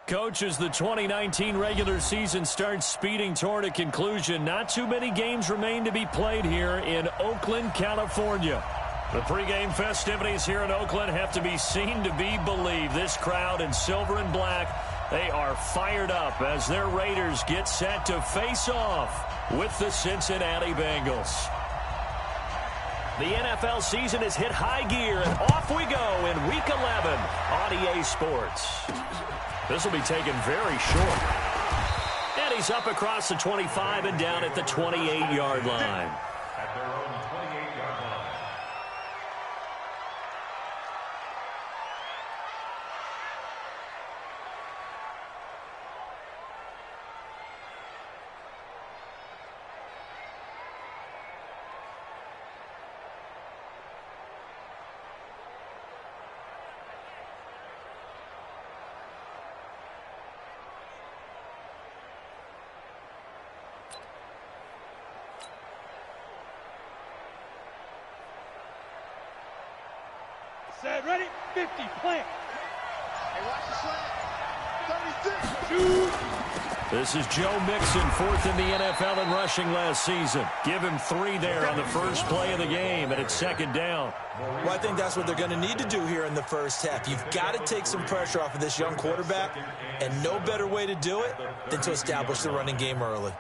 Coach, as the 2019 regular season starts speeding toward a conclusion, not too many games remain to be played here in Oakland, California. The pregame festivities here in Oakland have to be seen to be believed. This crowd in silver and black, they are fired up as their Raiders get set to face off with the Cincinnati Bengals. The NFL season has hit high gear, and off we go in Week 11 on EA Sports. This will be taken very short. And he's up across the 25 and down at the 28-yard line. At their own 28-yard line. Set, ready, 50, plant. Hey, watch the slant. 36. Shoot. This is Joe Mixon, fourth in the NFL in rushing last season. Give him 3 there on the first play of the game, and it's second down. Well, I think that's what they're going to need to do here in the first half. You've got to take some pressure off of this young quarterback, and no better way to do it than to establish the running game early.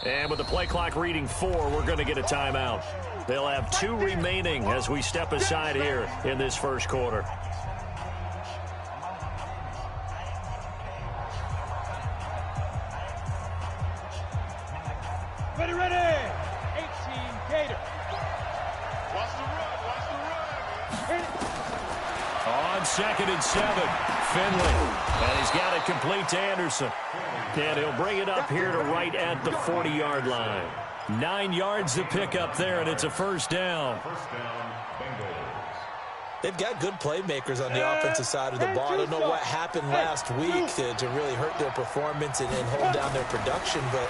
And with the play clock reading 4, we're going to get a timeout. They'll have 2 remaining as we step aside here in this first quarter. Ready, ready. 18, Gator. Watch the run, watch the run. Hit it. On 2nd and 7, Finley. And he's got it complete to Anderson. And he'll bring it up here to right at the 40-yard line. 9 yards to pick up there, and it's a first down. First down, Bengals. They've got good playmakers on the offensive side of the ball. I don't know what happened last week to really hurt their performance and hold down their production, but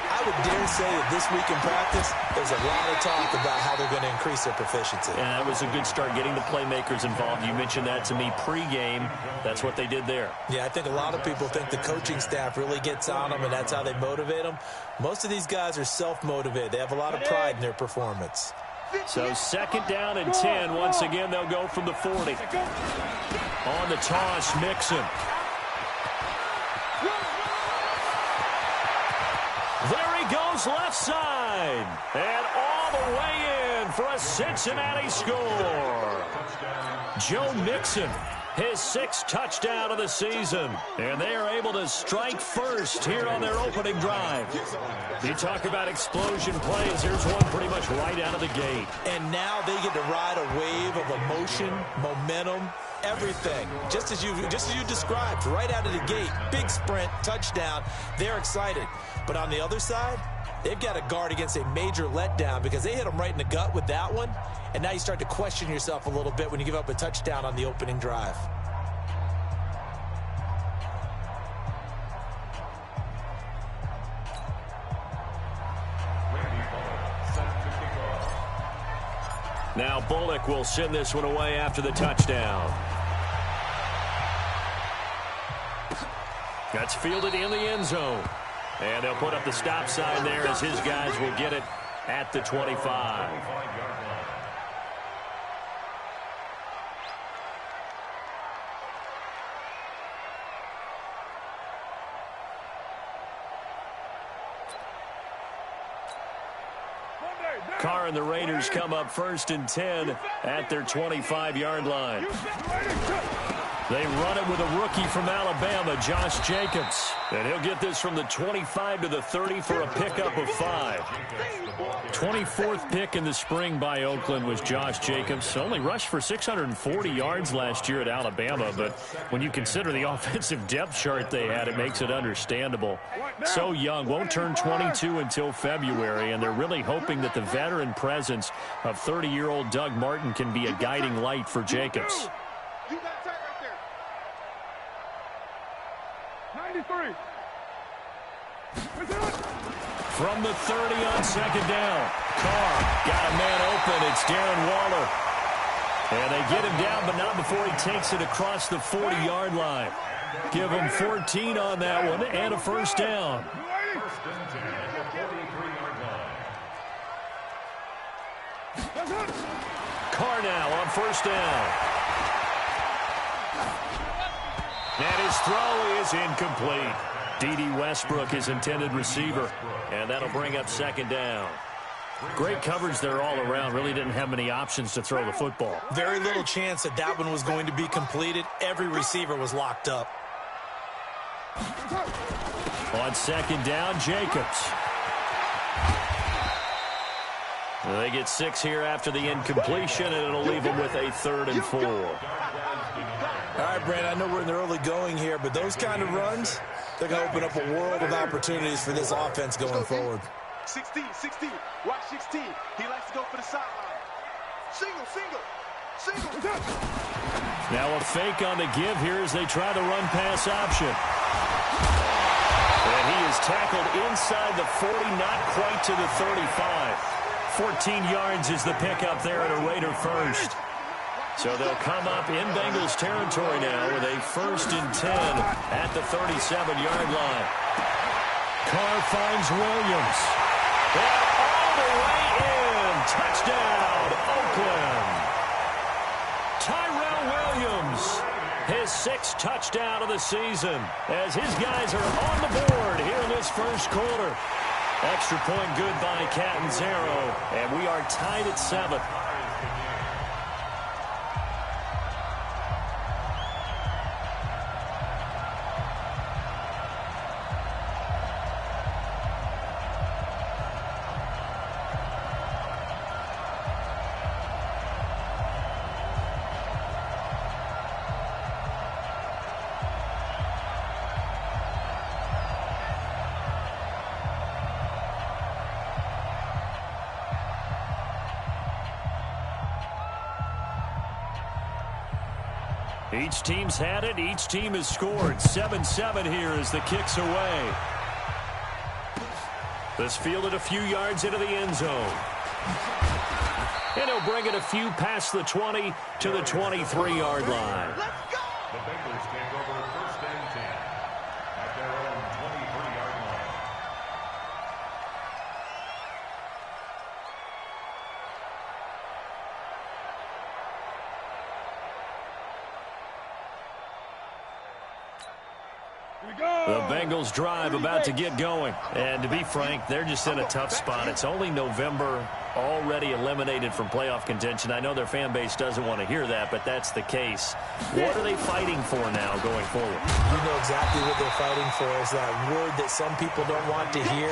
I would dare say that this week in practice, there's a lot of talk about how they're going to increase their proficiency. And that was a good start, getting the playmakers involved. You mentioned that to me pregame. That's what they did there. Yeah, I think a lot of people think the coaching staff really gets on them, and that's how they motivate them. Most of these guys are self-motivated. They have a lot of pride in their performance. So second down and 10. Once again, they'll go from the 40. On the toss, Mixon. There he goes, left side. And all the way in for a Cincinnati score. Joe Mixon, his 6th touchdown of the season. And they are able to strike first here on their opening drive. You talk about explosion plays. Here's one pretty much right out of the gate. And now they get to ride a wave of emotion, momentum, everything. Just as you described, right out of the gate. Big sprint, touchdown. They're excited. But on the other side, they've got to guard against a major letdown because they hit them right in the gut with that one. And now you start to question yourself a little bit when you give up a touchdown on the opening drive. Now Bullock will send this one away after the touchdown. That's fielded in the end zone. And they'll put up the stop sign there as his guys will get it at the 25. Carr and the Raiders come up 1st and 10 at their 25-yard line. They run it with a rookie from Alabama, Josh Jacobs. And he'll get this from the 25 to the 30 for a pickup of 5. 24th pick in the spring by Oakland was Josh Jacobs. Only rushed for 640 yards last year at Alabama, but when you consider the offensive depth chart they had, it makes it understandable. So young, won't turn 22 until February, and they're really hoping that the veteran presence of 30-year-old Doug Martin can be a guiding light for Jacobs. You got tight right there. 93. From the 30 on second down. Carr got a man open. It's Darren Waller. And they get him down, but not before he takes it across the 40-yard line. Give him 14 on that one and a first down. Carr now on first down. And his throw is incomplete. D.D. Westbrook, his intended receiver. And that'll bring up second down. Great coverage there all around. Really didn't have many options to throw the football. Very little chance that that one was going to be completed. Every receiver was locked up. On second down, Jacobs. They get 6 here after the incompletion, and it'll leave them with a 3rd and 4. All right, Brandon, I know we're in the early going here, but those kind of runs, they're going to open up a world of opportunities for this offense going forward. 16. Watch 16. He likes to go for the sideline. Single. Now a fake on the give here as they try the run-pass option. And he is tackled inside the 40, not quite to the 35. 14 yards is the pickup there at a Raider first. So they'll come up in Bengals territory now with a 1st and 10 at the 37-yard line. Carr finds Williams. And all the way in. Touchdown, Oakland. Tyrell Williams, his 6th touchdown of the season, as his guys are on the board here in this first quarter. Extra point good by Catanzaro, and we are tied at 7. Each team's had it. Each team has scored. 7-7 here as the kick's away. This fielded a few yards into the end zone. And he'll bring it a few past the 20 to the 23-yard line. The Bengals take over 1st and 10 at their own 23-yard line. The Bengals drive about to get going. And to be frank, they're just in a tough spot. It's only November, already eliminated from playoff contention. I know their fan base doesn't want to hear that, but that's the case. What are they fighting for now going forward? You know exactly what they're fighting for. Is that word that some people don't want to hear.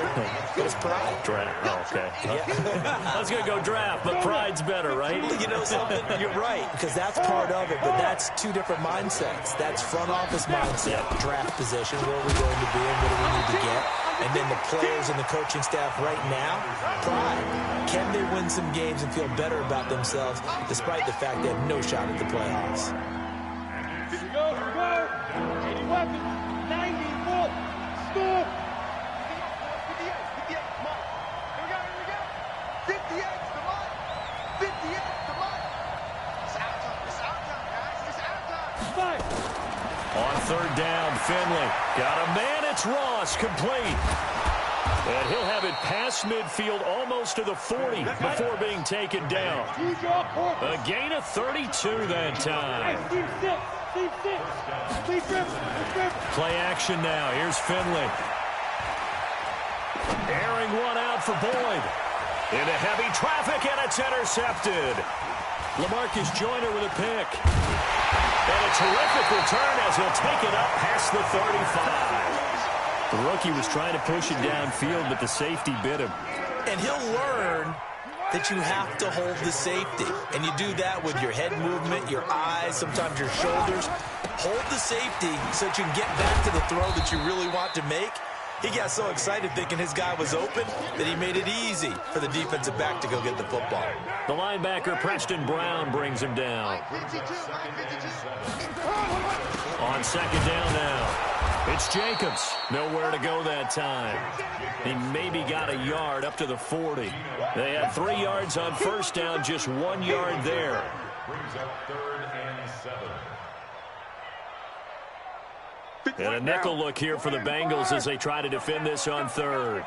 It's pride. Draft. Oh, okay. Yeah. I was going to go draft, but pride's better, right? You know something? You're right, because that's part of it, but that's 2 different mindsets. That's front office mindset, draft position, where we're going to be and what do we need to get. And then the players and the coaching staff right now, pride. Can they win some games and feel better about themselves despite the fact they have no shot at the playoffs? Here we go. 80 weapons. 94. Score. 58, come on. Here we go. 58 to Mike. 58 to Mike. It's out time, guys. It's out time. 5. On 3rd down, Finley. Got a man, it's Ross, complete. And he'll have it past midfield almost to the 40 before being taken down. A gain of 32 that time. Play action now. Here's Finley. Airing one out for Boyd. Into heavy traffic, and it's intercepted. LaMarcus Joyner with a pick. And a terrific return as he'll take it up past the 35. The rookie was trying to push it downfield, but the safety bit him. And he'll learn that you have to hold the safety. And you do that with your head movement, your eyes, sometimes your shoulders. Hold the safety so that you can get back to the throw that you really want to make. He got so excited thinking his guy was open that he made it easy for the defensive back to go get the football. The linebacker, Preston Brown, brings him down. On second down now, it's Jacobs. Nowhere to go that time. He maybe got a yard up to the 40. They had 3 yards on first down, just 1 yard there. Brings up 3rd and 7. And a nickel look here for the Bengals as they try to defend this on 3rd.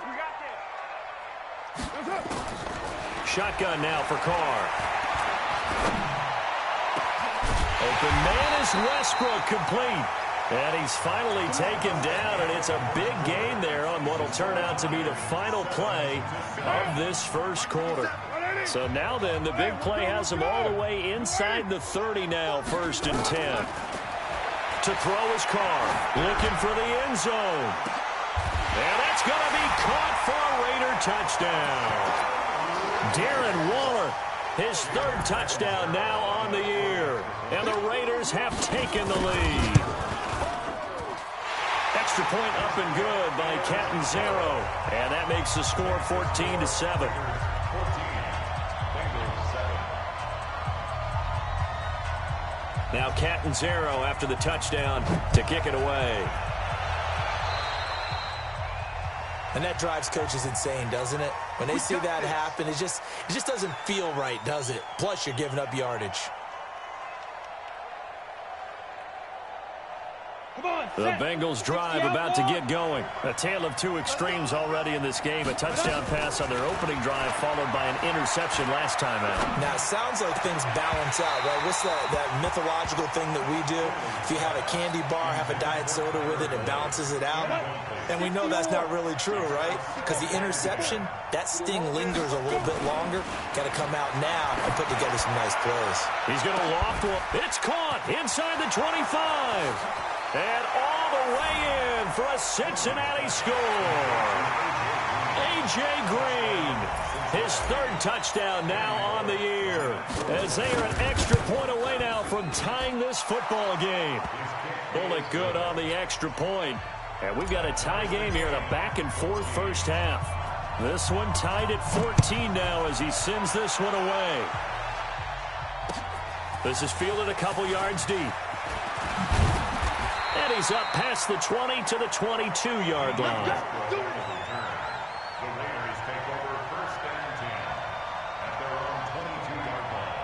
Shotgun now for Carr. Open man is Westbrook, complete. And he's finally taken down, and it's a big gain there on what will turn out to be the final play of this first quarter. So now then, the big play has him all the way inside the 30 now, 1st and 10. To throw his Carr, looking for the end zone. And that's going to be caught for a Raider touchdown. Darren Waller, his 3rd touchdown now on the year. And the Raiders have taken the lead. Extra point up and good by Catanzaro. And that makes the score 14-7. Now Catanzaro after the touchdown to kick it away. And that drives coaches insane, doesn't it? When they see that happen, it just doesn't feel right, does it? Plus, you're giving up yardage. The Bengals drive about to get going. A tale of 2 extremes already in this game. A touchdown pass on their opening drive followed by an interception last time out. Now, it sounds like things balance out, right? What's that mythological thing that we do? If you have a candy bar, have a diet soda with it, it balances it out. And we know that's not really true, right? Because the interception, that sting lingers a little bit longer. Got to come out now and put together some nice plays. He's going to loft one. It's caught inside the 25. And all the way in for a Cincinnati score. A.J. Green, his 3rd touchdown now on the year. As they are an extra point away now from tying this football game. Pull it good on the extra point. And we've got a tie game here in a back-and-forth first half. This one tied at 14 now as he sends this one away. This is fielded a couple yards deep. And he's up past the 20 to the 22-yard line. The Raiders take over 1st and 10 at their own 22-yard line.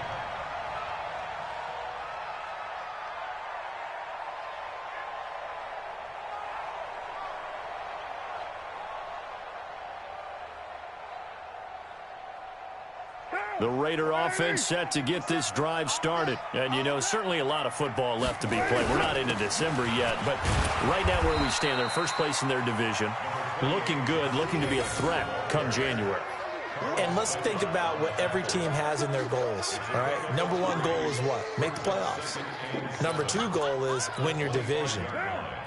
The Raider offense set to get this drive started. And, you know, certainly a lot of football left to be played. We're not into December yet, but right now where we stand, they're first place in their division. Looking good, looking to be a threat come January. And let's think about what every team has in their goals, all right? Number 1 goal is what? Make the playoffs. Number 2 goal is win your division.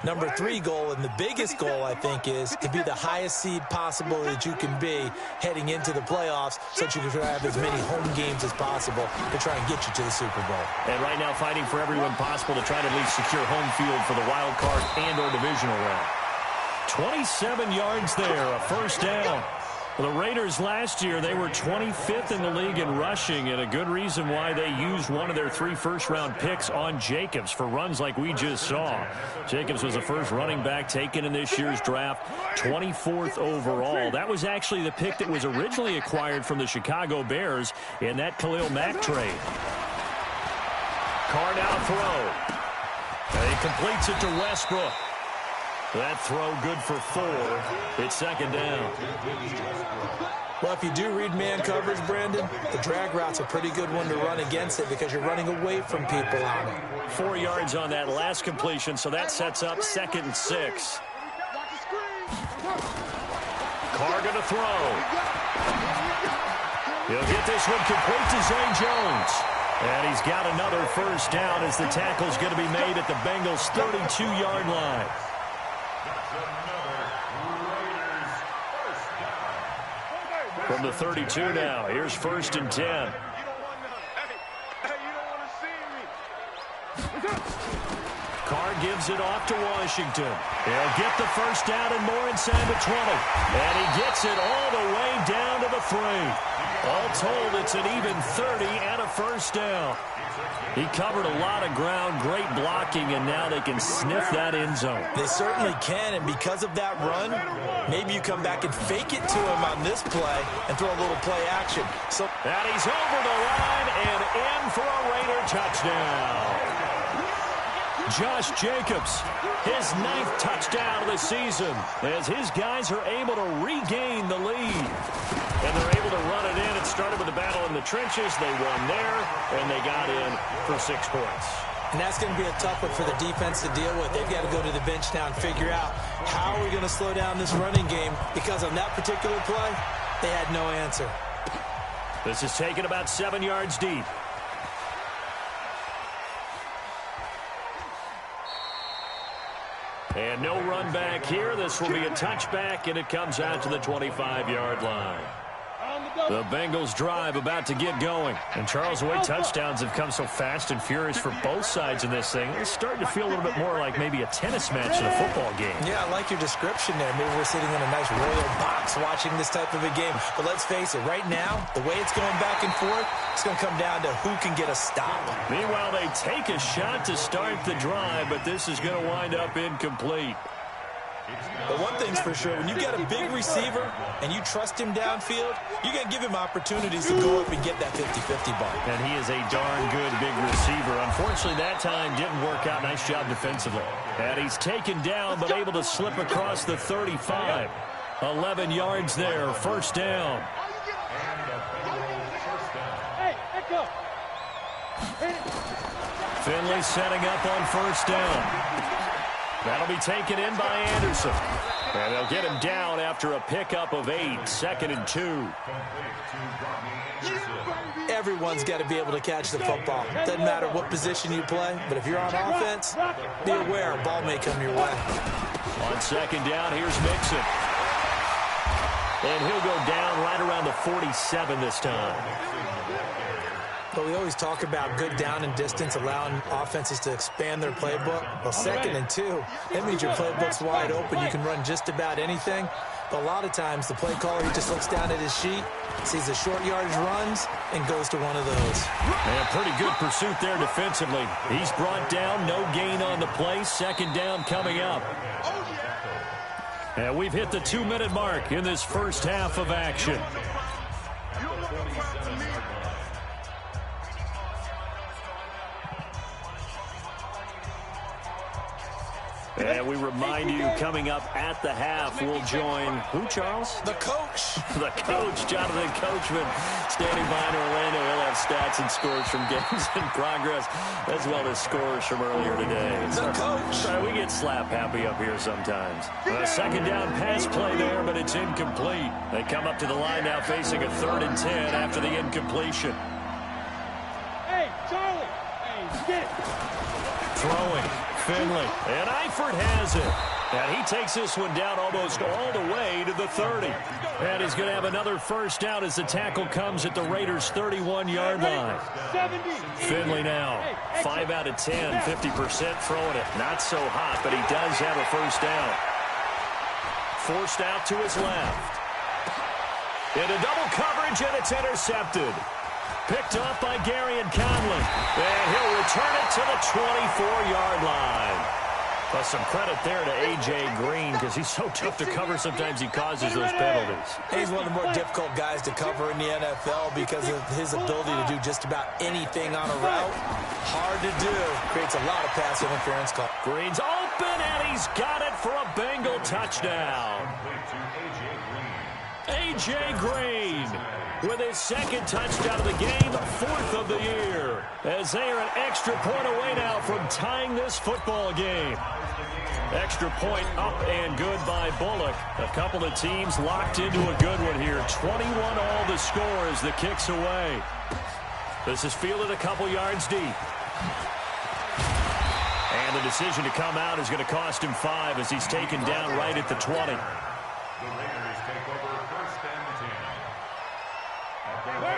Number 3 goal, and the biggest goal, I think, is to be the highest seed possible that you can be heading into the playoffs so that you can have as many home games as possible to try and get you to the Super Bowl. And right now fighting for everyone possible to try to at least secure home field for the wild card and or divisional round. 27 yards there, a 1st down. The Raiders last year, they were 25th in the league in rushing, and a good reason why they used one of their 3 first-round picks on Jacobs for runs like we just saw. Jacobs was the first running back taken in this year's draft, 24th overall. That was actually the pick that was originally acquired from the Chicago Bears in that Khalil Mack trade. Carr now throw. And he completes it to Westbrook. That throw good for 4. It's 2nd down. Well, if you do read man coverage, Brandon, the drag route's a pretty good one to run against it because you're running away from people on it. 4 yards on that last completion, so that sets up 2nd and 6. Carr going to throw. He'll get this one complete to Zay Jones. And he's got another first down as the tackle's going to be made at the Bengals' 32-yard line. From the 32 now, here's 1st and 10. Carr gives it off to Washington. He'll get the first down and more inside the 20. And he gets it all the way down to the 3. All told, it's an even 30 and a first down. He covered a lot of ground, great blocking, and now they can sniff that end zone. They certainly can, and because of that run, maybe you come back and fake it to him on this play and throw a little play action. So, and he's over the line and in for a Raider touchdown. Josh Jacobs, his 9th touchdown of the season, as his guys are able to regain the lead. And they're able to run it in. It started with a battle in the trenches. They won there, and they got in for 6 points. And that's going to be a tough one for the defense to deal with. They've got to go to the bench now and figure out how are we going to slow down this running game, because on that particular play, they had no answer. This is taken about 7 yards deep. And no run back here. This will be a touchback, and it comes out to the 25-yard line. The Bengals drive about to get going. And Charles, the way touchdowns have come so fast and furious for both sides in this thing, it's starting to feel a little bit more like maybe a tennis match than a football game. Yeah, I like your description there. Maybe we're sitting in a nice royal box watching this type of a game. But let's face it, right now, the way it's going back and forth, it's going to come down to who can get a stop. Meanwhile, they take a shot to start the drive, but this is going to wind up incomplete. But one thing's for sure, when you get a big receiver and you trust him downfield, you're going to give him opportunities to go up and get that 50-50 ball. And he is a darn good big receiver. Unfortunately, that time didn't work out. Nice job defensively. And he's taken down, but able to slip across the 35. 11 yards there, first down. Finley setting up on first down. That'll be taken in by Anderson. And they'll get him down after a pickup of 8, 2nd and 2. Everyone's got to be able to catch the football. Doesn't matter what position you play, but if you're on offense, be aware a ball may come your way. On second down, here's Mixon. And he'll go down right around the 47 this time. But we always talk about good down and distance, allowing offenses to expand their playbook. Well, 2nd and 2, that means your playbook's wide open. You can run just about anything. But a lot of times, the play caller, he just looks down at his sheet, sees the short yardage runs, and goes to one of those. And a pretty good pursuit there defensively. He's brought down, no gain on the play. Second down coming up. And we've hit the 2-minute mark in this first half of action. And we remind you, coming up at the half, we'll join who, Charles? The coach. The coach, Jonathan Coachman, standing by in Orlando. He'll have stats and scores from games in progress, as well as scores from earlier today. The coach. Sorry, we get slap happy up here sometimes. A second down pass play there, but it's incomplete. They come up to the line now facing a 3rd and 10 after the incompletion. Hey, Charlie. Hey, get it. Throwing. Finley, and Eifert has it. And he takes this one down almost all the way to the 30. And he's going to have another first down as the tackle comes at the Raiders' 31-yard line. Finley now, 5 out of 10, 50% throwing it. Not so hot, but he does have a first down. Forced out to his left. Into double coverage, and it's intercepted. Picked off by Gary and Conley. And he'll return it to the 24-yard line. Well, some credit there to A.J. Green, because he's so tough to cover. Sometimes he causes those penalties. He's one of the more difficult guys to cover in the NFL because of his ability to do just about anything on a route. Hard to do. Creates a lot of pass interference call. Green's open, and he's got it for a Bengal touchdown. A.J. Green with his 2nd touchdown of the game, 4th of the year, as they are an extra point away now from tying this football game. Extra point up and good by Bullock. A couple of teams locked into a good one here. 21 all the score as the kick's away. This is fielded a couple yards deep. And the decision to come out is going to cost him 5 as he's taken down right at the 20. The Raiders take over 1st and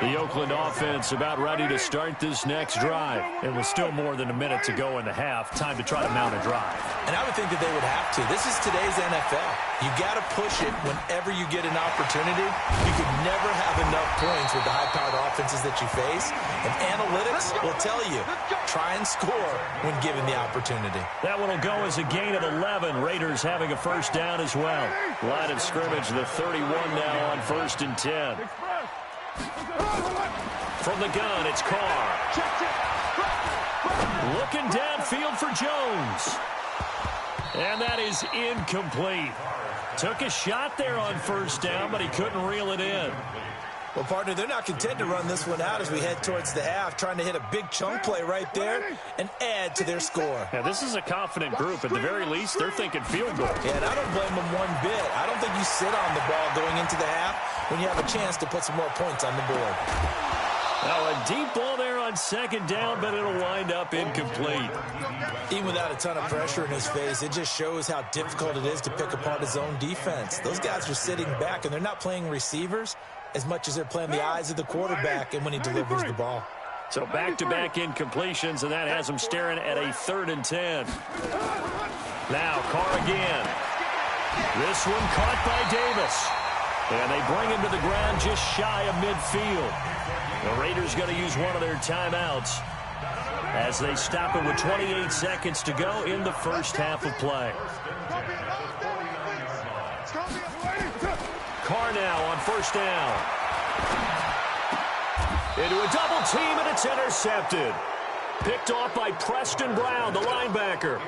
10. The Oakland offense about ready to start this next drive. And with still more than a minute to go in the half, time to try to mount a drive. And I would think that they would have to. This is today's NFL. You got to push it whenever you get an opportunity. You could never have enough points with the high-powered offenses that you face. And analytics will tell you, try and score when given the opportunity. That one will go as a gain of 11. Raiders having a first down as well. Line of scrimmage, the 31 now on 1st and 10. From the gun, it's Carr. Looking downfield for Jones. And that is incomplete. Took a shot there on first down, but he couldn't reel it in. Well, partner, they're not content to run this one out as we head towards the half, trying to hit a big chunk play right there and add to their score. Yeah, this is a confident group. At the very least, they're thinking field goal. Yeah, and I don't blame them one bit. I don't think you sit on the ball going into the half when you have a chance to put some more points on the board. Now, a deep ball there on second down, but it'll wind up incomplete. Even without a ton of pressure in his face, it just shows how difficult it is to pick apart his own defense. Those guys are sitting back, and they're not playing receivers as much as they're playing the eyes of the quarterback and when he delivers the ball. So back-to-back incompletions, and that has him staring at a 3rd and 10. Now, Carr again. This one caught by Davis. And they bring him to the ground just shy of midfield. The Raiders going to use one of their timeouts as they stop it with 28 seconds to go in the first half of play. Carr now on first down. Into a double team, and it's intercepted. Picked off by Preston Brown, the linebacker.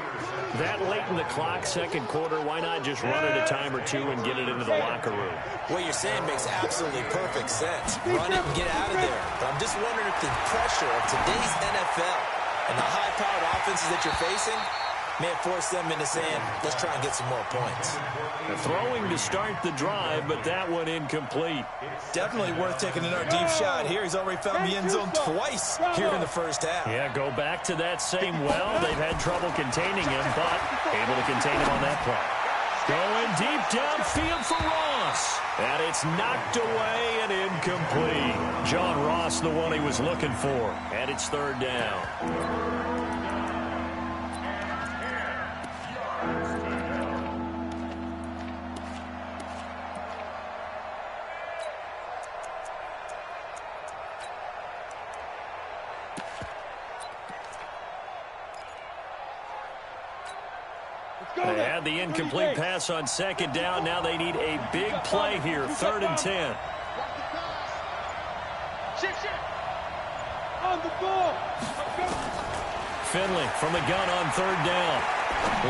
That late in the clock, second quarter, why not just run it a time or two and get it into the locker room? What you're saying makes absolutely perfect sense. Run it and get out of there. But I'm just wondering if the pressure of today's NFL and the high-powered offenses that you're facing may have forced them into saying, let's try and get some more points. The throwing to start the drive, but that one incomplete. Definitely worth taking another deep shot here. He's already found the end zone twice here in the first half. Yeah, go back to that same well. They've had trouble containing him, but able to contain him on that play. Going deep downfield for Ross. And it's knocked away and incomplete. John Ross, the one he was looking for. And it's 3rd down. They had the incomplete pass on second down. Now they need a big play here, 3rd and 10. On the ball. Finley from the gun on 3rd down.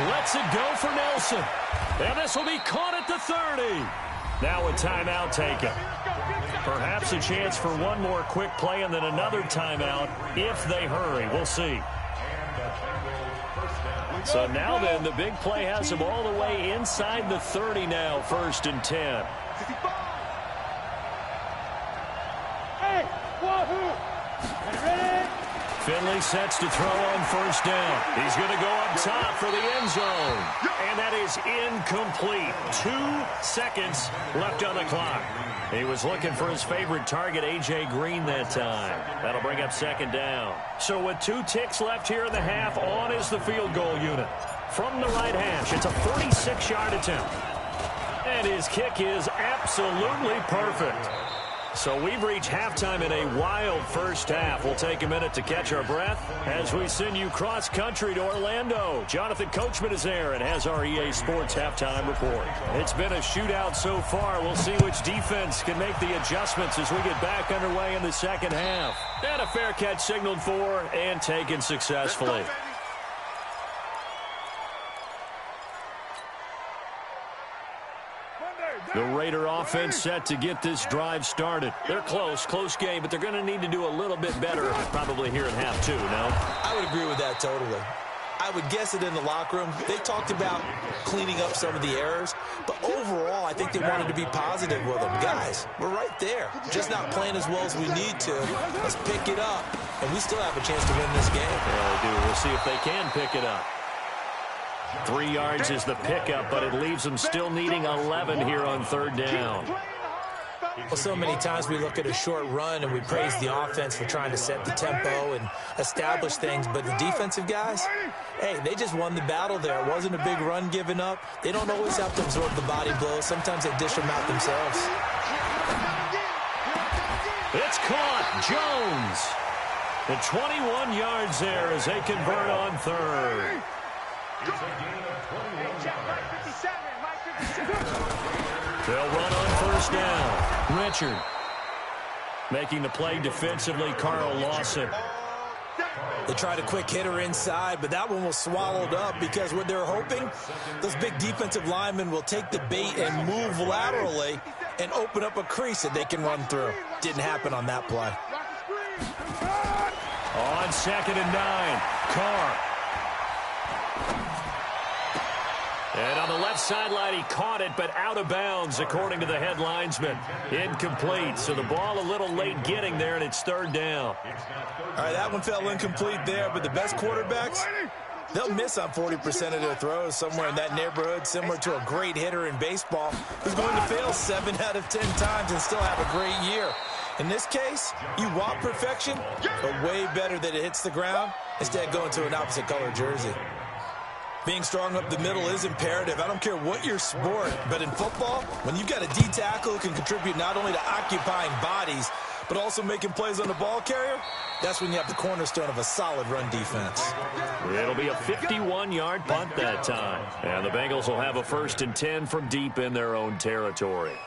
Lets it go for Nelson. And this will be caught at the 30. Now a timeout taken. Perhaps a chance for one more quick play and then another timeout if they hurry. We'll see. So now then, the big play has him all the way inside the 30 now, 1st and 10. Hey, wahoo! Ready? Finley sets to throw on first down. He's going to go up top for the end zone. And that is incomplete. 2 seconds left on the clock. He was looking for his favorite target, A.J. Green, that time. That'll bring up 2nd down. So with 2 ticks left here in the half, on is the field goal unit. From the right hash, it's a 46-yard attempt. And his kick is absolutely perfect. So we've reached halftime in a wild first half. We'll take a minute to catch our breath as we send you cross-country to Orlando. Jonathan Coachman is there and has our EA Sports halftime report. It's been a shootout so far. We'll see which defense can make the adjustments as we get back underway in the second half. And a fair catch signaled for and taken successfully. The Raider offense set to get this drive started. They're close game, but they're going to need to do a little bit better probably here in half 2, no? I would agree with that totally. I would guess it in the locker room. They talked about cleaning up some of the errors, but overall, I think they wanted to be positive with them. Guys, we're right there. Just not playing as well as we need to. Let's pick it up, and we still have a chance to win this game. Yeah, they do. We'll see if they can pick it up. 3 yards is the pickup, but it leaves them still needing 11 here on 3rd down. Well, so many times we look at a short run and we praise the offense for trying to set the tempo and establish things, but the defensive guys, hey, they just won the battle there. It wasn't a big run given up. They don't always have to absorb the body blows. Sometimes they dish them out themselves. It's caught. Jones. The 21 yards there as they convert on 3rd. They'll run on 1st down. Richard making the play defensively. Carl Lawson. They tried a quick hitter inside, but that one was swallowed up because what they're hoping, those big defensive linemen will take the bait and move laterally and open up a crease that they can run through. Didn't happen on that play. On 2nd and 9, Carr. And on the left sideline, he caught it, but out of bounds, according to the head linesman. Incomplete, so the ball a little late getting there, and it's 3rd down. All right, that one fell incomplete there, but the best quarterbacks, they'll miss on 40% of their throws, somewhere in that neighborhood, similar to a great hitter in baseball who's going to fail 7 out of 10 times and still have a great year. In this case, you want perfection, but way better that it hits the ground instead of going to an opposite color jersey. Being strong up the middle is imperative. I don't care what your sport, but in football, when you've got a D tackle who can contribute not only to occupying bodies, but also making plays on the ball carrier, that's when you have the cornerstone of a solid run defense. It'll be a 51-yard punt that time. And the Bengals will have a 1st and 10 from deep in their own territory.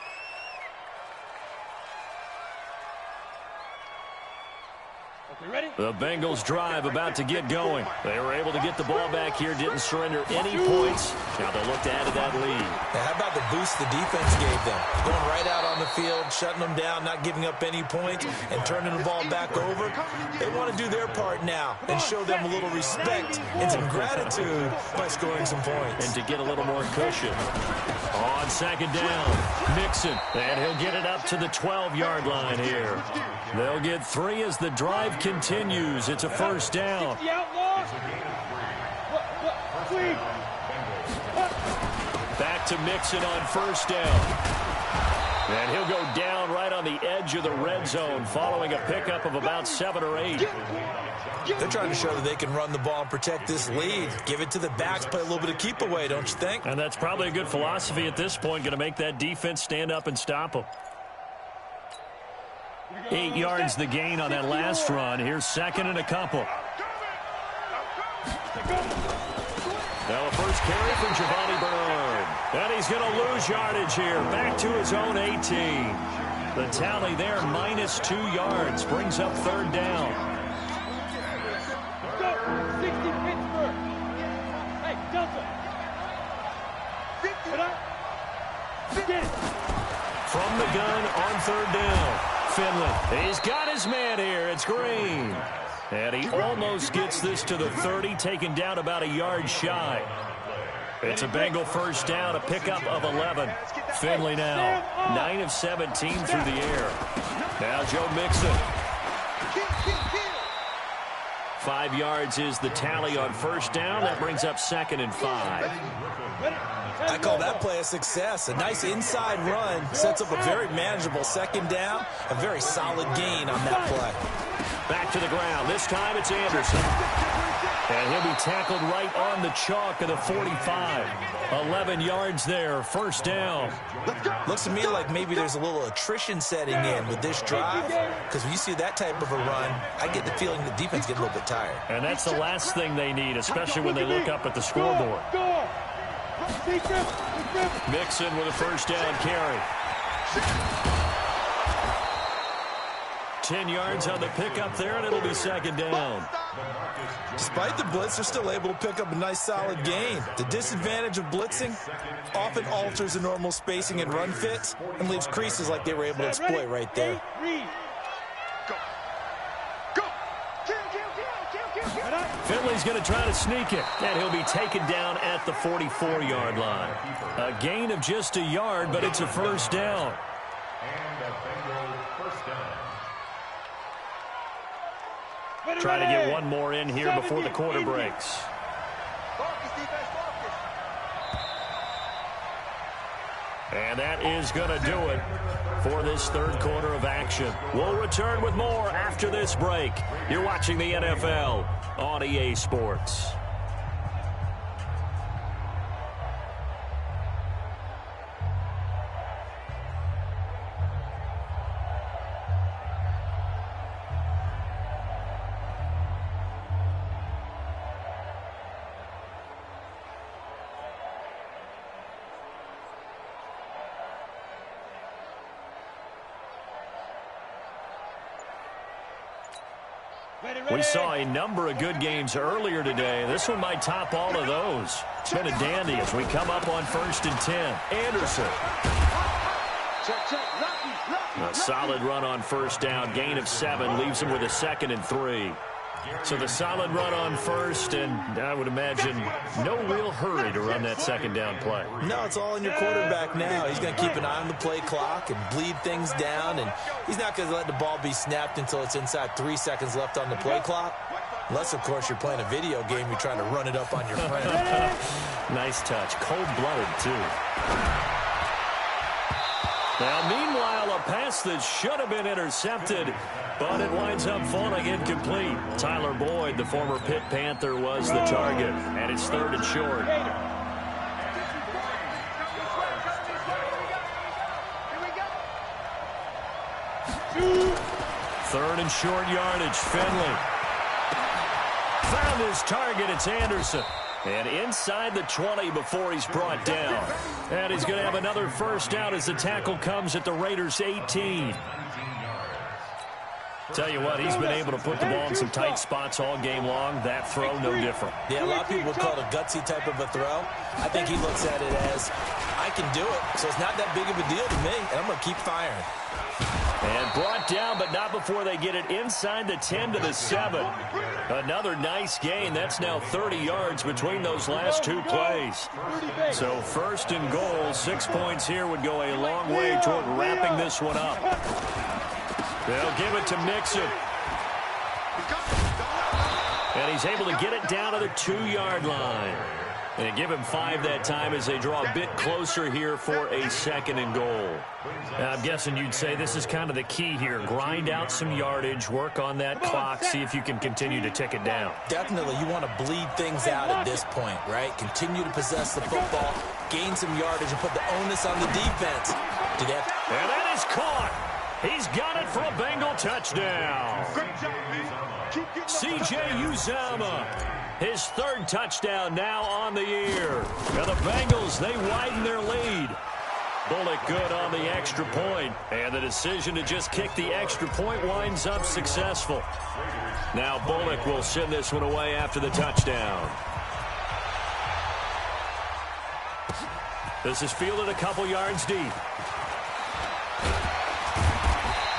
The Bengals drive about to get going. They were able to get the ball back here, didn't surrender any points. Now they'll look to add to that lead. Now, how about the boost the defense gave them? Going right out on the field, shutting them down, not giving up any points, and turning the ball back over. They want to do their part now and show them a little respect and some gratitude by scoring some points. And to get a little more cushion. On 2nd down, Mixon. And he'll get it up to the 12-yard line here. They'll get 3 as the drive continues. It's a 1st down. Back to Mixon on 1st down. And he'll go down right on the edge of the red zone following a pickup of about 7 or 8. They're trying to show that they can run the ball and protect this lead. Give it to the backs, play a little bit of keep away, don't you think? And that's probably a good philosophy at this point, going to make that defense stand up and stop them. 8 yards the gain on that last run. Here's 2nd and a couple. Now a first carry from Giovanni Bernard. And he's going to lose yardage here. Back to his own 18. The tally there, -2 yards. Brings up 3rd down. 60 Pittsburgh. Hey, Delta. Get up. Get it. From the gun on 3rd down. Finley. He's got his man here. It's Green. And he almost gets this to the 30, taken down about a yard shy. It's a Bengal 1st down, a pickup of 11. Finley now, 9 of 17 through the air. Now Joe Mixon. 5 yards is the tally on 1st down. That brings up 2nd and 5. I call that play a success. A nice inside run sets up a very manageable 2nd down. A very solid gain on that play. Back to the ground. This time it's Anderson. And he'll be tackled right on the chalk of the 45. 11 yards there, 1st down. Looks to me like maybe there's a little attrition setting in with this drive, because when you see that type of a run, I get the feeling the defense gets a little bit tired. And that's the last thing they need, especially when they look up at the scoreboard. Mixon with a 1st down carry. 10 yards on the pickup there, and it'll be 2nd down. Despite the blitz, they're still able to pick up a nice solid gain. The disadvantage of blitzing often alters the normal spacing and run fits and leaves creases like they were able to exploit right there. Finley's going to try to sneak it, and he'll be taken down at the 44-yard line. A gain of just a yard, but it's a first down. And a Bengal first down. Try to get one more in here before the quarter breaks. Focus, defense, focus. And that is going to do it for this third quarter of action. We'll return with more after this break. You're watching the NFL on EA Sports. We saw a number of good games earlier today. This one might top all of those. It's been a dandy as we come up on 1st and 10. Anderson. A solid run on first down. Gain of 7 leaves him with a 2nd and 3. So the solid run on first, and I would imagine no real hurry to run that 2nd down play. No, it's all in your quarterback now. He's going to keep an eye on the play clock and bleed things down, and he's not going to let the ball be snapped until it's inside 3 seconds left on the play clock. Unless, of course, you're playing a video game, you're trying to run it up on your friend. Nice touch. Cold-blooded, too. Now, meanwhile, a pass that should have been intercepted, but it winds up falling incomplete. Tyler Boyd, the former Pitt Panther, was the target, and it's 3rd and short. Third and short yardage. Finley found his target. It's Anderson. And inside the 20 before he's brought down. And he's going to have another first down as the tackle comes at the Raiders' 18. Tell you what, he's been able to put the ball in some tight spots all game long. That throw, no different. Yeah, a lot of people would call it a gutsy type of a throw. I think he looks at it as, I can do it, so it's not that big of a deal to me, and I'm going to keep firing. And brought down, but not before they get it inside the 10 to the 7. Another nice gain. That's now 30 yards between those last 2 plays. So 1st and goal, 6 points here would go a long way toward wrapping this one up. They'll give it to Mixon. And he's able to get it down to the 2-yard line. And give him 5 that time as they draw a bit closer here for a 2nd and goal. Now, I'm guessing you'd say this is kind of the key here. Grind out some yardage, work on that clock, see if you can continue to tick it down. Definitely, you want to bleed things out at this point, right? Continue to possess the football, gain some yardage, and put the onus on the defense. And that is caught. He's got it for a Bengal touchdown. C.J. Uzomah. His 3rd touchdown now on the year. Now the Bengals, they widen their lead. Bullock good on the extra point. And the decision to just kick the extra point winds up successful. Now Bullock will send this one away after the touchdown. This is fielded a couple yards deep.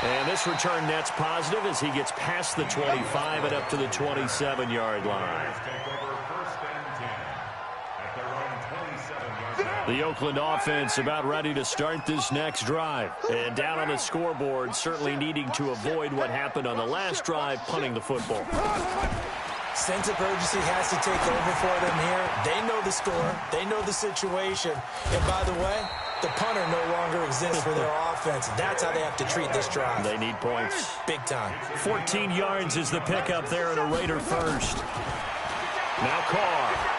And this return net's positive as he gets past the 25 and up to the 27-yard line. The Oakland offense about ready to start this next drive. And down on the scoreboard, certainly needing to avoid what happened on the last drive, punting the football. Sense of urgency has to take over for them here. They know the score. They know the situation. And by the way, the punter no longer exists for their offense. That's how they have to treat this drive. They need points. Big time. 14 yards is the pickup there at a Raider first. Now Carr.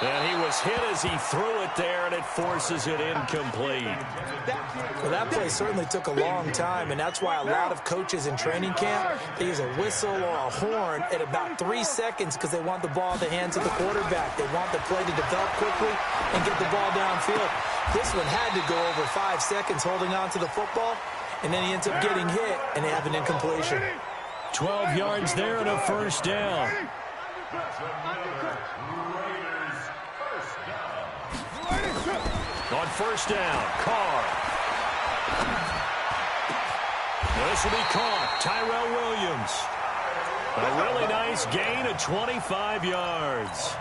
And he was hit as he threw it there, and it forces it incomplete. Well, that play certainly took a long time, and that's why a lot of coaches in training camp, they use a whistle or a horn at about 3 seconds because they want the ball in the hands of the quarterback. They want the play to develop quickly and get the ball downfield. This one had to go over 5 seconds holding on to the football, and then he ends up getting hit, and they have an incompletion. 12 yards there and a first down. On first down, Carr. This will be caught. Tyrell Williams. A really nice gain of 25 yards.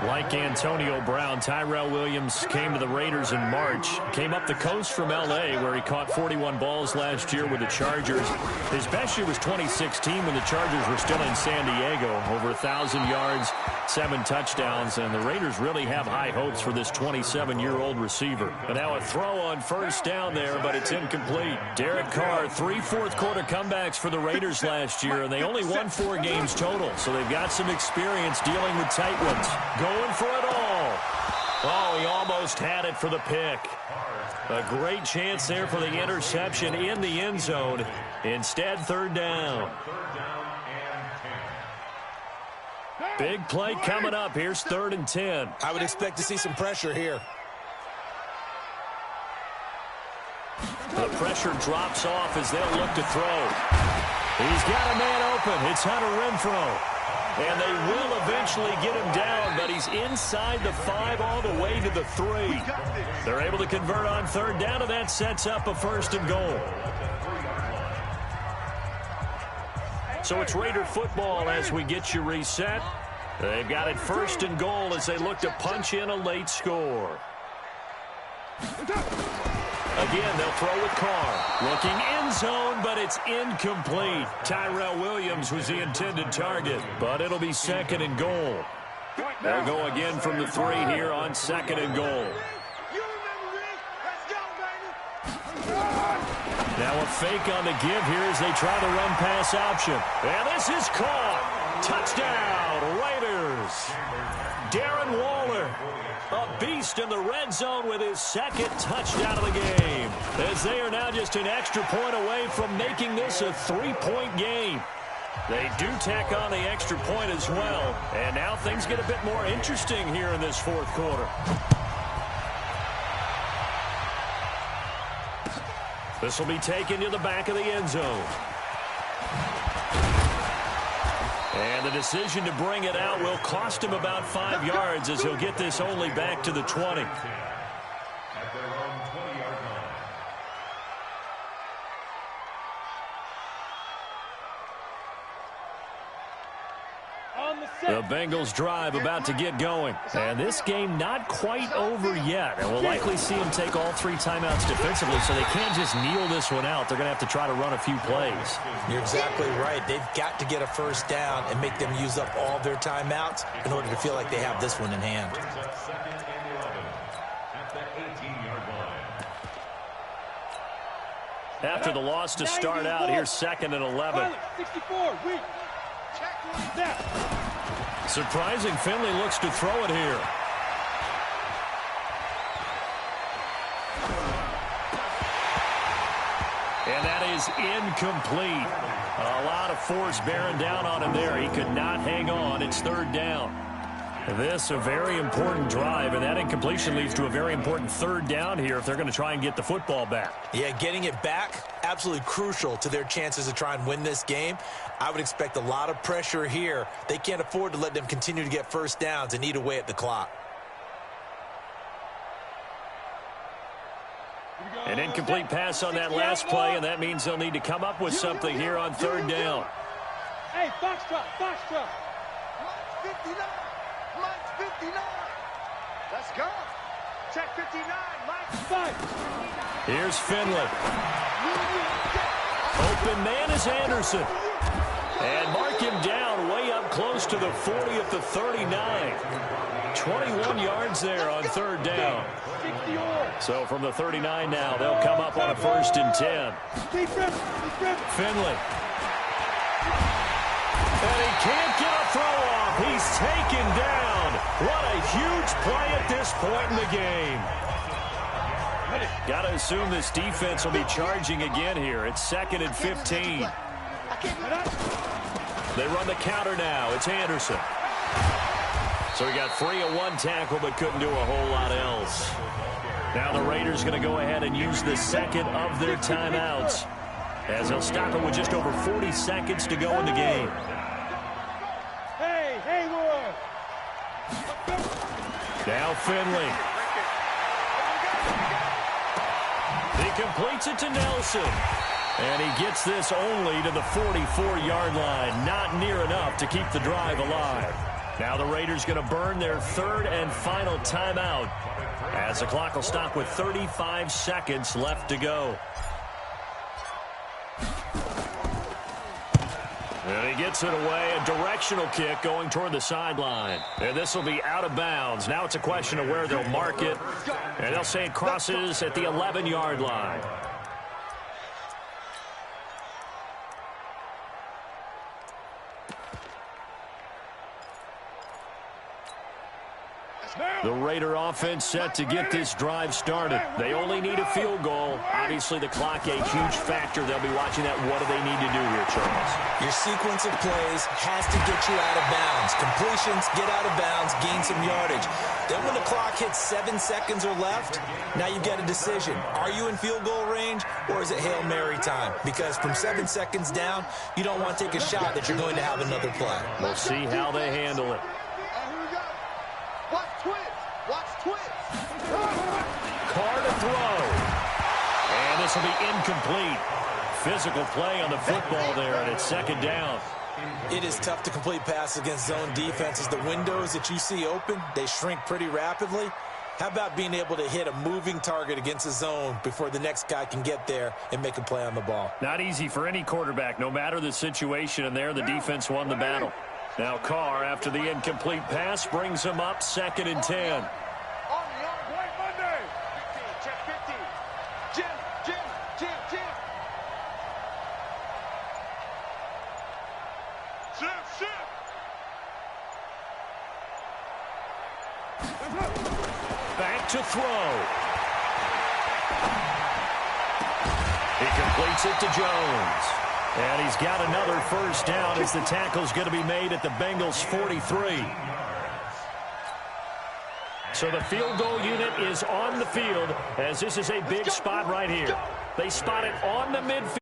Like Antonio Brown, Tyrell Williams came to the Raiders in March. Came up the coast from L.A., where he caught 41 balls last year with the Chargers. His best year was 2016 when the Chargers were still in San Diego. Over 1,000 yards, 7 touchdowns, and the Raiders really have high hopes for this 27-year-old receiver. And now a throw on first down there, but it's incomplete. Derek Carr, 3 fourth-quarter comebacks for the Raiders last year, and they only won 4 games total, so they've got some experience dealing with tight ones. Going for it all. Oh, he almost had it for the pick. A great chance there for the interception in the end zone. Instead, third down. Big play coming up. Here's 3rd and 10. I would expect to see some pressure here. The pressure drops off as they'll look to throw. He's got a man open. It's Hunter Renfrow. And they will eventually get him down, but he's inside the 5 all the way to the 3. They're able to convert on 3rd down, and that sets up a 1st and goal. So it's Raider football as we get you reset. They've got it 1st and goal as they look to punch in a late score. Again, they'll throw with Carr. Looking end zone, but it's incomplete. Tyrell Williams was the intended target, but it'll be 2nd and goal. They'll go again from the 3 here on 2nd and goal. Now a fake on the give here as they try the run-pass option. And this is caught. Touchdown, Raiders. Darren Waller, a beast in the red zone with his 2nd touchdown of the game, as they are now just an extra point away from making this a 3-point game. They do tack on the extra point as well, and now things get a bit more interesting here in this 4th quarter. This will be taken to the back of the end zone. And the decision to bring it out will cost him about 5 yards as he'll get this only back to the 20. The Bengals drive about to get going. And this game not quite over yet. And we'll likely see them take all 3 timeouts defensively, so they can't just kneel this one out. They're going to have to try to run a few plays. You're exactly right. They've got to get a 1st down and make them use up all their timeouts in order to feel like they have this one in hand. After the loss to start out, here's 2nd and 11. 64, weak. Surprising, Finley looks to throw it here. And that is incomplete. A lot of force bearing down on him there. He could not hang on. It's 3rd down. This a very important drive, and that incompletion leads to a very important 3rd down here if they're going to try and get the football back. Yeah, getting it back, absolutely crucial to their chances to try and win this game. I would expect a lot of pressure here. They can't afford to let them continue to get 1st downs and eat away at the clock. An incomplete pass on that last play, and that means they'll need to come up with something here on 3rd down. Hey, foxtrot, foxtrot. 59. Mike's 59. Let's go. Check 59. Mike's 5. Here's Finley. Open man is Anderson. And mark him down way up close to the 40 at the 39. 21 yards there on 3rd down. So from the 39 now, they'll come up on a 1st and 10. Finley. And he can't get a throw off. He's taken down. What a huge play at this point in the game. Got to assume this defense will be charging again here. It's 2nd and 15. They run the counter now. It's Anderson. So he got free of 1 tackle but couldn't do a whole lot else. Now the Raiders going to go ahead and use the 2nd of their timeouts as they'll stop it with just over 40 seconds to go in the game. Now Finley. He completes it to Nelson. And he gets this only to the 44-yard line. Not near enough to keep the drive alive. Now the Raiders going to burn their third and final timeout as the clock will stop with 35 seconds left to go. And he gets it away, a directional kick going toward the sideline. And this will be out of bounds. Now it's a question of where they'll mark it. And they'll say it crosses at the 11-yard line. The Raider offense set to get this drive started. They only need a field goal. Obviously, the clock a huge factor. They'll be watching that. What do they need to do here, Charles? Your sequence of plays has to get you out of bounds. Completions, get out of bounds, gain some yardage. Then when the clock hits 7 seconds or left, now you get a decision. Are you in field goal range, or is it Hail Mary time? Because from 7 seconds down, you don't want to take a shot that you're going to have another play. We'll see how they handle it. Carr to throw. And this will be incomplete. Physical play on the football there, and it's second down. It is tough to complete passes against zone defenses. The windows that you see open, they shrink pretty rapidly. How about being able to hit a moving target against a zone before the next guy can get there and make a play on the ball? Not easy for any quarterback, no matter the situation, and there the defense won the battle. Now Carr, after the incomplete pass, brings him up 2nd and 10. Back to throw. He completes it to Jones. And he's got another first down as the tackle's going to be made at the Bengals' 43. So the field goal unit is on the field as this is a big spot right here. They spot it on the midfield.